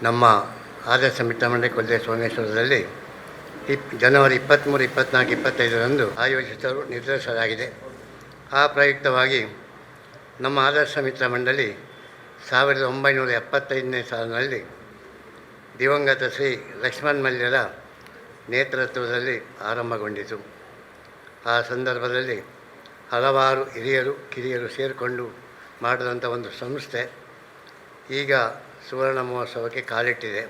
ನಮ್ಮ ಆದರ್ಶ ಮಿತ್ರ ಮಂಡಳಿ ಕೊಲ್ಲೆ ಸೋಮೇಶ್ವರದಲ್ಲಿ ಜನವರಿ 23, 24, 25ರಂದು ಆಯೋಜಿಸಲು ನಿರ್ಧರಿಸಲಾಗಿದೆ. ಆ ಪ್ರಯುಕ್ತವಾಗಿ ನಮ್ಮ ಆದರ್ಶ ಮಿತ್ರ ಮಂಡಳಿ 1975ನೇ ಸಾಲಿನಲ್ಲಿ ದಿವಂಗತ ಶ್ರೀ ಲಕ್ಷ್ಮಣ್ ಮಲ್ಯರ ನೇತೃತ್ವದಲ್ಲಿ ಆರಂಭಗೊಂಡಿತು. ಆ ಸಂದರ್ಭದಲ್ಲಿ ಹಲವಾರು ಹಿರಿಯರು ಕಿರಿಯರು ಸೇರಿಕೊಂಡು ಮಾಡಿದಂಥ ಒಂದು ಸಂಸ್ಥೆ ಈಗ ಸುವರ್ಣ ಮಹೋತ್ಸವಕ್ಕೆ ಕಾಲಿಟ್ಟಿದೆ.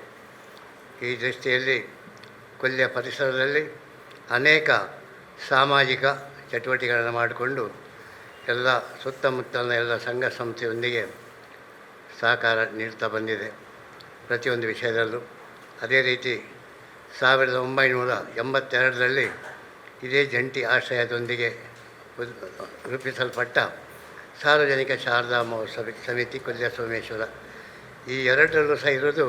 ಈ ದೃಷ್ಟಿಯಲ್ಲಿ ಕೊಲ್ಯ ಪರಿಸರದಲ್ಲಿ ಅನೇಕ ಸಾಮಾಜಿಕ ಚಟುವಟಿಕೆಗಳನ್ನು ಮಾಡಿಕೊಂಡು ಎಲ್ಲ ಸುತ್ತಮುತ್ತಲಿನ ಎಲ್ಲ ಸಂಘ ಸಂಸ್ಥೆಯೊಂದಿಗೆ ಸಹಕಾರ ನೀಡ್ತಾ ಬಂದಿದೆ ಪ್ರತಿಯೊಂದು ವಿಷಯದಲ್ಲೂ. ಅದೇ ರೀತಿ 1982ರಲ್ಲಿ ಇದೇ ಜಂಟಿ ಆಶ್ರಯದೊಂದಿಗೆ ರೂಪಿಸಲ್ಪಟ್ಟ ಸಾರ್ವಜನಿಕ ಶಾರದಾ ಮಹೋತ್ಸವ ಸಮಿತಿ ಕೊಲ್ಯ ಸೋಮೇಶ್ವರ, ಈ ಎರಡರಲ್ಲೂ ಸಹ ಇರೋದು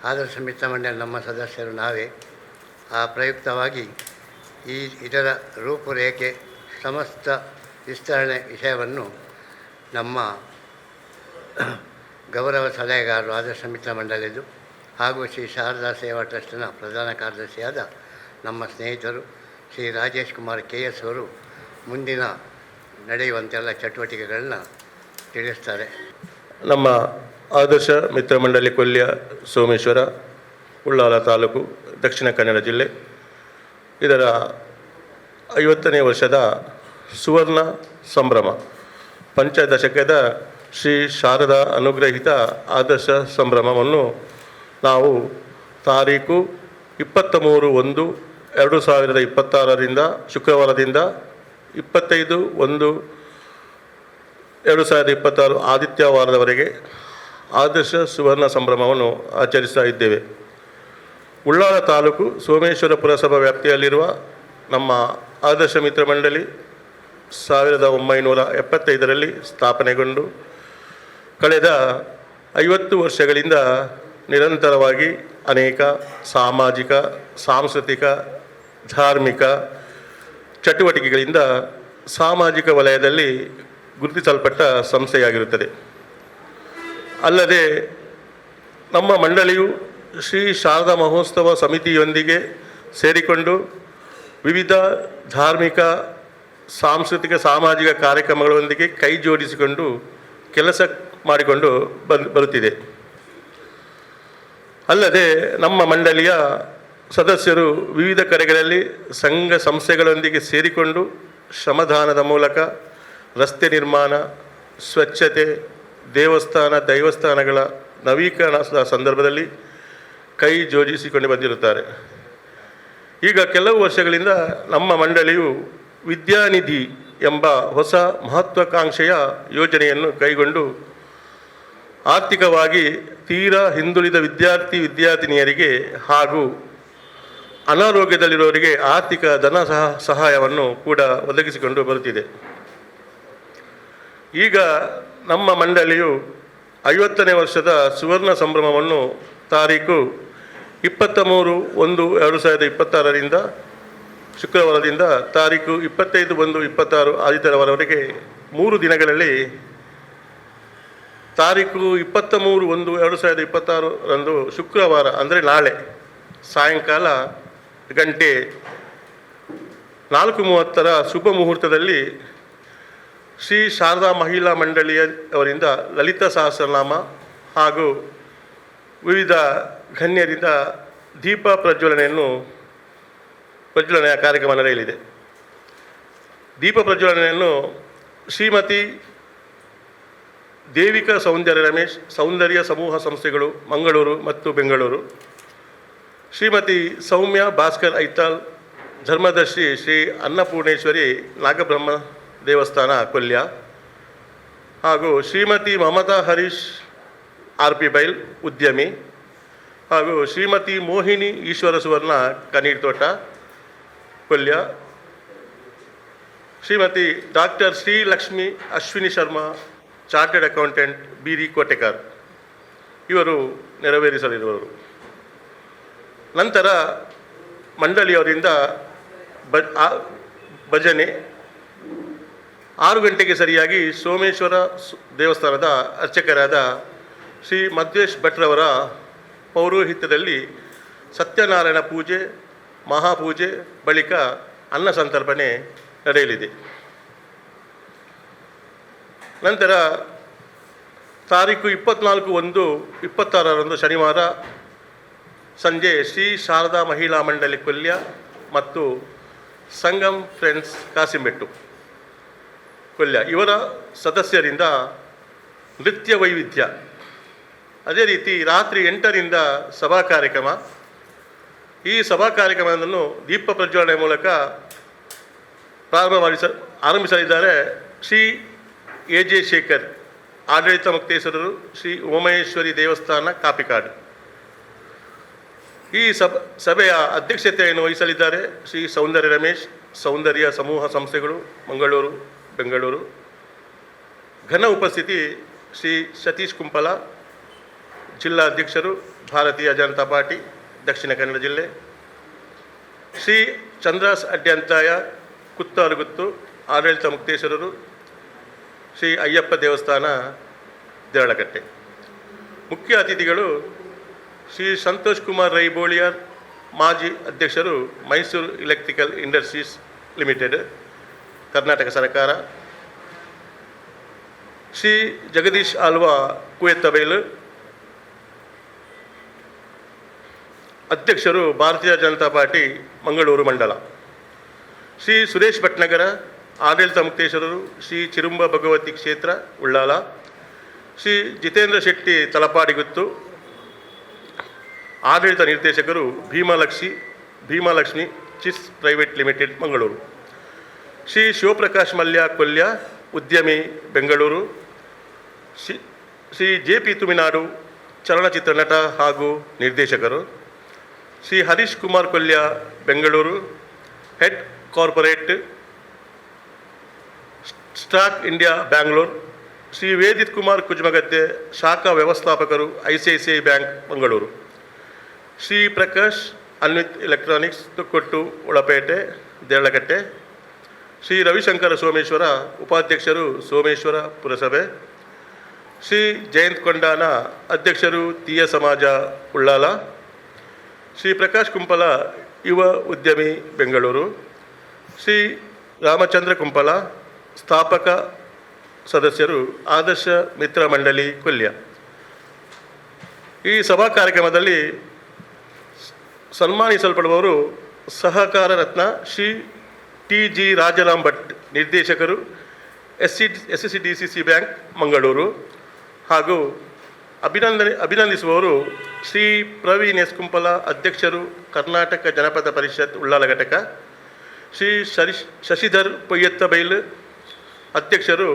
ಆದರ್ಶ ಮಿತ್ರ ಮಂಡಳಿ ನಮ್ಮ ಸದಸ್ಯರು ನಾವೇ. ಆ ಪ್ರಯುಕ್ತವಾಗಿ ಇದರ ರೂಪುರೇಖೆ ಸಮಸ್ತ ವಿಸ್ತರಣೆ ವಿಷಯವನ್ನು ನಮ್ಮ ಗೌರವ ಸಲಹೆಗಾರರು ಆದರ್ಶ ಮಿತ್ರ ಮಂಡಳಿಯದು ಹಾಗೂ ಶ್ರೀ ಶಾರದಾ ಸೇವಾ ಟ್ರಸ್ಟ್ನ ಪ್ರಧಾನ ಕಾರ್ಯದರ್ಶಿಯಾದ ನಮ್ಮ ಸ್ನೇಹಿತರು ಶ್ರೀ ರಾಜೇಶ್ ಕುಮಾರ್ KS ಅವರು ಮುಂದಿನ ನಡೆಯುವಂತೆಲ್ಲ ಚಟುವಟಿಕೆಗಳನ್ನ ತಿಳಿಸ್ತಾರೆ. ನಮ್ಮ ಆದರ್ಶ ಮಿತ್ರ ಮಂಡಳಿ ಕೊಲ್ಯ ಸೋಮೇಶ್ವರ, ಉಳ್ಳಾಲ ತಾಲೂಕು, ದಕ್ಷಿಣ ಕನ್ನಡ ಜಿಲ್ಲೆ, ಇದರ 50ನೇ ವರ್ಷದ ಸುವರ್ಣ ಸಂಭ್ರಮ ಪಂಚದಶಕದ ಶ್ರೀ ಶಾರದಾ ಅನುಗ್ರಹಿತ ಆದರ್ಶ ಸಂಭ್ರಮವನ್ನು ನಾವು ತಾರೀಕು 23/1/2026 ಶುಕ್ರವಾರದಿಂದ 25/1/2026 ಆದಿತ್ಯವಾರದವರೆಗೆ ಆದರ್ಶ ಸುವರ್ಣ ಸಂಭ್ರಮವನ್ನು ಆಚರಿಸ್ತಾ ಇದ್ದೇವೆ. ಉಳ್ಳಾಲ ತಾಲೂಕು ಸೋಮೇಶ್ವರ ಪುರಸಭಾ ವ್ಯಾಪ್ತಿಯಲ್ಲಿರುವ ನಮ್ಮ ಆದರ್ಶ ಮಿತ್ರ ಮಂಡಳಿ 1975ರಲ್ಲಿ ಸ್ಥಾಪನೆಗೊಂಡು ಕಳೆದ 50 ವರ್ಷಗಳಿಂದ ನಿರಂತರವಾಗಿ ಅನೇಕ ಸಾಮಾಜಿಕ, ಸಾಂಸ್ಕೃತಿಕ, ಧಾರ್ಮಿಕ ಚಟುವಟಿಕೆಗಳಿಂದ ಸಾಮಾಜಿಕ ವಲಯದಲ್ಲಿ ಗುರುತಿಸಲ್ಪಟ್ಟ ಸಂಸ್ಥೆಯಾಗಿರುತ್ತದೆ. ಅಲ್ಲದೆ ನಮ್ಮ ಮಂಡಳಿಯು ಶ್ರೀ ಶಾರದಾ ಮಹೋತ್ಸವ ಸಮಿತಿಯೊಂದಿಗೆ ಸೇರಿಕೊಂಡು ವಿವಿಧ ಧಾರ್ಮಿಕ, ಸಾಂಸ್ಕೃತಿಕ, ಸಾಮಾಜಿಕ ಕಾರ್ಯಕ್ರಮಗಳೊಂದಿಗೆ ಕೈ ಜೋಡಿಸಿಕೊಂಡು ಕೆಲಸ ಮಾಡಿಕೊಂಡು ಬರುತ್ತಿದೆ. ಅಲ್ಲದೆ ನಮ್ಮ ಮಂಡಳಿಯ ಸದಸ್ಯರು ವಿವಿಧ ಕಡೆಗಳಲ್ಲಿ ಸಂಘ ಸಂಸ್ಥೆಗಳೊಂದಿಗೆ ಸೇರಿಕೊಂಡು ಶ್ರಮದಾನದ ಮೂಲಕ ರಸ್ತೆ ನಿರ್ಮಾಣ, ಸ್ವಚ್ಛತೆ, ದೈವಸ್ಥಾನಗಳ ನವೀಕರಣದ ಸಂದರ್ಭದಲ್ಲಿ ಕೈ ಜೋಡಿಸಿಕೊಂಡು ಬಂದಿರುತ್ತಾರೆ. ಈಗ ಕೆಲವು ವರ್ಷಗಳಿಂದ ನಮ್ಮ ಮಂಡಳಿಯು ವಿದ್ಯಾನಿಧಿ ಎಂಬ ಹೊಸ ಮಹತ್ವಾಕಾಂಕ್ಷೆಯ ಯೋಜನೆಯನ್ನು ಕೈಗೊಂಡು ಆರ್ಥಿಕವಾಗಿ ತೀರಾ ಹಿಂದುಳಿದ ವಿದ್ಯಾರ್ಥಿನಿಯರಿಗೆ ಹಾಗೂ ಅನಾರೋಗ್ಯದಲ್ಲಿರುವವರಿಗೆ ಆರ್ಥಿಕ ಧನ ಸಹಾಯವನ್ನು ಕೂಡ ಒದಗಿಸಿಕೊಂಡು ಬರುತ್ತಿದೆ. ಈಗ ನಮ್ಮ ಮಂಡಳಿಯು 50ನೇ ವರ್ಷದ ಸುವರ್ಣ ಸಂಭ್ರಮವನ್ನು ತಾರೀಕು 23/1/2026 ಶುಕ್ರವಾರದಿಂದ ತಾರೀಕು 25/1/2026 ಆದಿತ್ಯವಾರವರೆಗೆ 3 ದಿನಗಳಲ್ಲಿ ತಾರೀಕು 23/1/2026 ಶುಕ್ರವಾರ ಅಂದರೆ ನಾಳೆ ಸಾಯಂಕಾಲ ಗಂಟೆ 4:30 ಶುಭ ಮುಹೂರ್ತದಲ್ಲಿ ಶ್ರೀ ಶಾರದಾ ಮಹಿಳಾ ಮಂಡಳಿಯವರಿಂದ ಲಲಿತ ಸಹಸ್ರನಾಮ ಹಾಗೂ ವಿವಿಧ ಗಣ್ಯರಿಂದ ದೀಪ ಪ್ರಜ್ವಲನೆಯ ಕಾರ್ಯಕ್ರಮ ನಡೆಯಲಿದೆ. ದೀಪ ಪ್ರಜ್ವಲನೆಯನ್ನು ಶ್ರೀಮತಿ ದೇವಿಕಾ ಸೌಂದರ್ಯ ರಮೇಶ್, ಸೌಂದರ್ಯ ಸಮೂಹ ಸಂಸ್ಥೆಗಳು, ಮಂಗಳೂರು ಮತ್ತು ಬೆಂಗಳೂರು, ಶ್ರೀಮತಿ ಸೌಮ್ಯ ಭಾಸ್ಕರ್ ಐತಾಳ್, ಧರ್ಮದರ್ಶಿ ಶ್ರೀ ಅನ್ನಪೂರ್ಣೇಶ್ವರಿ ನಾಗಬ್ರಹ್ಮ ದೇವಸ್ಥಾನ ಕೊಲ್ಯ, ಹಾಗೂ ಶ್ರೀಮತಿ ಮಮತಾ ಹರೀಶ್ RP ಬೈಲ್ ಉದ್ಯಮಿ, ಹಾಗೂ ಶ್ರೀಮತಿ ಮೋಹಿನಿ ಈಶ್ವರ ಸುವರ್ಣ ಕನೀರ್ ತೋಟ Kolya, Shrimati doctor Srilakshmi Ashwini Sharma chartered accountant ಬೀರಿ ಕೋಟೆಕಾರ್ ಇವರು ನೆರವೇರಿಸಲಿರುವರು. ನಂತರ ಮಂಡಳಿಯವರಿಂದ ಭಜನೆ 6 ಗಂಟೆಗೆ ಸರಿಯಾಗಿ ಸೋಮೇಶ್ವರ ದೇವಸ್ಥಾನದ ಅರ್ಚಕರಾದ ಶ್ರೀ ಮಧ್ವೇಶ್ ಭಟ್ರವರ ಪೌರೋಹಿತ್ಯದಲ್ಲಿ ಸತ್ಯನಾರಾಯಣ ಪೂಜೆ, ಮಹಾಪೂಜೆ ಬಳಿಕ ಅನ್ನ ಸಂತರ್ಪಣೆ ನಡೆಯಲಿದೆ. ನಂತರ ತಾರೀಕು 24/1/26 ಶನಿವಾರ ಸಂಜೆ ಶ್ರೀ ಶಾರದಾ ಮಹಿಳಾ ಮಂಡಳಿ ಕೊಲ್ಯ ಮತ್ತು ಸಂಗಮ್ ಫ್ರೆಂಡ್ಸ್ ಕಾಸಿಂಬೆಟ್ಟು ಕೊಲ್ಯ ಇವರ ಸದಸ್ಯರಿಂದ ನೃತ್ಯ ವೈವಿಧ್ಯ. ಅದೇ ರೀತಿ ರಾತ್ರಿ 8ರಿಂದ ಸಭಾ ಕಾರ್ಯಕ್ರಮ. ಈ ಸಭಾ ಕಾರ್ಯಕ್ರಮವನ್ನು ದೀಪ ಪ್ರಜ್ವಲನೆ ಮೂಲಕ ಆರಂಭಿಸಲಿದ್ದಾರೆ ಶ್ರೀ ಎ.ಜೆ. ಶೇಖರ್, ಆಡಳಿತ ಮುಕ್ತೇಶ್ವರರು, ಶ್ರೀ ಉಮಾಮಹೇಶ್ವರಿ ದೇವಸ್ಥಾನ, ಕಾಪಿಕಾಡು. ಈ ಸಭೆಯ ಅಧ್ಯಕ್ಷತೆಯನ್ನು ವಹಿಸಲಿದ್ದಾರೆ ಶ್ರೀ ಸೌಂದರ್ಯ ರಮೇಶ್, ಸೌಂದರ್ಯ ಸಮೂಹ ಸಂಸ್ಥೆಗಳು, ಮಂಗಳೂರು, ಬೆಂಗಳೂರು. ಘನ ಉಪಸ್ಥಿತಿ ಶ್ರೀ ಸತೀಶ್ ಕುಂಪಲ, ಜಿಲ್ಲಾ ಅಧ್ಯಕ್ಷರು, ಭಾರತೀಯ ಜನತಾ ಪಾರ್ಟಿ, ದಕ್ಷಿಣ ಕನ್ನಡ ಜಿಲ್ಲೆ. ಶ್ರೀ ಚಂದ್ರಾಸ್ ಅಡ್ಯಂತಾಯ, ಕುತ್ತಾರುಗುತ್ತು, ಆಡಳಿತ ಮುಕ್ತೇಶ್ವರರು, ಶ್ರೀ ಅಯ್ಯಪ್ಪ ದೇವಸ್ಥಾನ, ದೇರಳಕಟ್ಟೆ. ಮುಖ್ಯ ಅತಿಥಿಗಳು ಶ್ರೀ ಸಂತೋಷ್ ಕುಮಾರ್ ರೈ ಬೋಳಿಯಾರ್, ಮಾಜಿ ಅಧ್ಯಕ್ಷರು, Mysuru electrical industries limited, Karnataka ಸರ್ಕಾರ. ಶ್ರೀ ಜಗದೀಶ್ ಆಲ್ವಾ, ಕುವೆತ್ತಬೈಲು, ಅಧ್ಯಕ್ಷರು, ಭಾರತೀಯ ಜನತಾ ಪಾರ್ಟಿ, ಮಂಗಳೂರು ಮಂಡಲ. ಶ್ರೀ ಸುರೇಶ್ ಭಟ್ನಗರ, ಆಡಳಿತ ಮುಕ್ತೇಶ್ವರರು, ಶ್ರೀ ಚಿರುಂಬ ಭಗವತಿ ಕ್ಷೇತ್ರ, ಉಳ್ಳಾಲ. ಶ್ರೀ ಜಿತೇಂದ್ರ ಶೆಟ್ಟಿ, ತಲಪಾಡಿಗುತ್ತು, ಆಡಳಿತ ನಿರ್ದೇಶಕರು, ಭೀಮಾಲಕ್ಷ್ಮಿ ಚಿಸ್ ಪ್ರೈವೇಟ್ ಲಿಮಿಟೆಡ್, ಮಂಗಳೂರು. ಶ್ರೀ ಶಿವಪ್ರಕಾಶ್ ಮಲ್ಯ, ಕೊಲ್ಯ, ಉದ್ಯಮಿ, ಬೆಂಗಳೂರು. ಶ್ರೀ ಜೆ.ಪಿ. ತುಮಿನಾಡು, ಚಲನಚಿತ್ರ ನಟ ಹಾಗೂ ನಿರ್ದೇಶಕರು. Shri Harish Kumar Kolya, Bengaluru, head corporate, stock India, Bangalore. Shri Vedith Kumar Kujamagadde, ಶಾಖಾ ವ್ಯವಸ್ಥಾಪಕರು, ICICI bank, Mangaluru. Shri Prakash Anvith electronics, Thokkottu, Olapete, Deralakatte. Shri Ravishankara Someshwara, ಉಪಾಧ್ಯಕ್ಷರು, ಸೋಮೇಶ್ವರ ಪುರಸಭೆ. ಶ್ರೀ ಜಯಂತ್ ಕೊಂಡಾನ, ಅಧ್ಯಕ್ಷರು, ತೀಯ ಸಮಾಜ, ಉಳ್ಳಾಲ. ಶ್ರೀ ಪ್ರಕಾಶ್ ಕುಂಪಲ, ಯುವ ಉದ್ಯಮಿ, ಬೆಂಗಳೂರು. ಶ್ರೀ ರಾಮಚಂದ್ರ ಕುಂಪಲ, ಸ್ಥಾಪಕ ಸದಸ್ಯರು, ಆದರ್ಶ ಮಿತ್ರ ಮಂಡಳಿ, ಕೊಲ್ಯ. ಈ ಸಭಾ ಕಾರ್ಯಕ್ರಮದಲ್ಲಿ ಸನ್ಮಾನಿಸಲ್ಪಡುವವರು ಸಹಕಾರ ರತ್ನ ಶ್ರೀ ಟಿ.ಜಿ. ರಾಜಾರಾಮ್ ಭಟ್, ನಿರ್ದೇಶಕರು, SCDCC ಬ್ಯಾಂಕ್, ಮಂಗಳೂರು. ಹಾಗೂ ಅಭಿನಂದಿಸುವವರು ಶ್ರೀ ಪ್ರವೀಣ್ ಎಸ್ ಕುಂಪಲ, ಅಧ್ಯಕ್ಷರು, ಕರ್ನಾಟಕ ಜನಪದ ಪರಿಷತ್, ಉಳ್ಳಾಲ ಘಟಕ. ಶ್ರೀ ಶಶಿಧರ್ ಪೊಯ್ಯತ್ತಬೈಲು, ಅಧ್ಯಕ್ಷರು,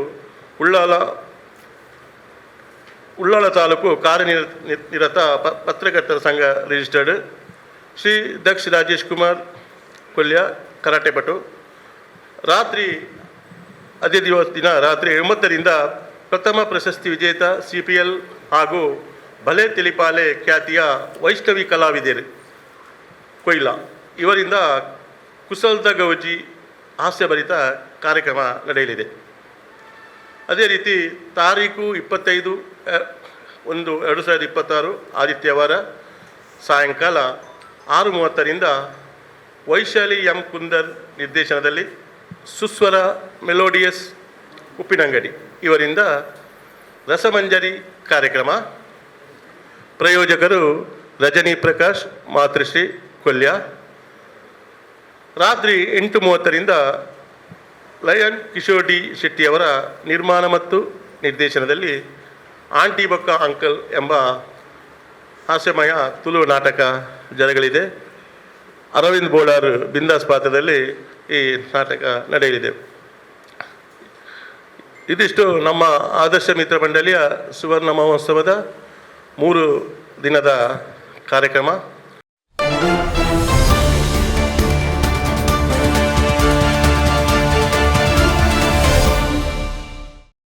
ಉಳ್ಳಾಲ ತಾಲೂಕು ಕಾರ್ಯನಿರತ ಪತ್ರಕರ್ತರ ಸಂಘ, ರಿಜಿಸ್ಟರ್ಡ್. ಶ್ರೀ ದಕ್ಷ ರಾಜೇಶ್ ಕುಮಾರ್ ಕೊಲ್ಯ, ಕರಾಟೆ ಪಟು. ಅದೇ ದಿನ ರಾತ್ರಿ 9ರಿಂದ ಪ್ರಥಮ ಪ್ರಶಸ್ತಿ ವಿಜೇತ CPL ಹಾಗೂ ಭಲೆ ತಿಳಿಪಾಲೆ ಖ್ಯಾತಿಯ ವೈಷ್ಣವಿ ಕಲಾವಿದರು, ಕೊಯ್ಲಾ ಇವರಿಂದ ಕುಸಲ್ದ ಗೌಜಿ ಹಾಸ್ಯಭರಿತ ಕಾರ್ಯಕ್ರಮ ನಡೆಯಲಿದೆ. ಅದೇ ರೀತಿ ತಾರೀಕು 25/1/2026 ಆದಿತ್ಯವಾರ ಸಾಯಂಕಾಲ 6:30ರಿಂದ ವೈಶಾಲಿ ಎಂ ಕುಂದರ್ ನಿರ್ದೇಶನದಲ್ಲಿ ಸುಸ್ವರ ಮೆಲೋಡಿಯಸ್ ಉಪ್ಪಿನಂಗಡಿ ಇವರಿಂದ ರಸಮಂಜರಿ ಕಾರ್ಯಕ್ರಮ. ಪ್ರಾಯೋಜಕರು ರಜನಿ ಪ್ರಕಾಶ್, ಮಾತೃಶ್ರೀ, ಕೊಲ್ಯ. ರಾತ್ರಿ 8:30ರಿಂದ ಲಯನ್ ಕಿಶೋರ್ ಡಿ ಶೆಟ್ಟಿಯವರ ನಿರ್ಮಾಣ ಮತ್ತು ನಿರ್ದೇಶನದಲ್ಲಿ ಆಂಟಿ ಬೊಕ್ಕ ಅಂಕಲ್ ಎಂಬ ಹಾಸ್ಯಮಯ ತುಳು ನಾಟಕ ಜರಗಲಿದೆ. ಅರವಿಂದ್ ಬೋಳಾರ್ ಬಿಂದಾಸ್ ಪಾತ್ರದಲ್ಲಿ ಈ ನಾಟಕ ನಡೆಯಲಿದೆ. ಇದಿಷ್ಟು ನಮ್ಮ ಆದರ್ಶ ಮಿತ್ರ ಮಂಡಳಿಯ ಸುವರ್ಣ ಮಹೋತ್ಸವದ 3 ದಿನದ ಕಾರ್ಯಕ್ರಮ.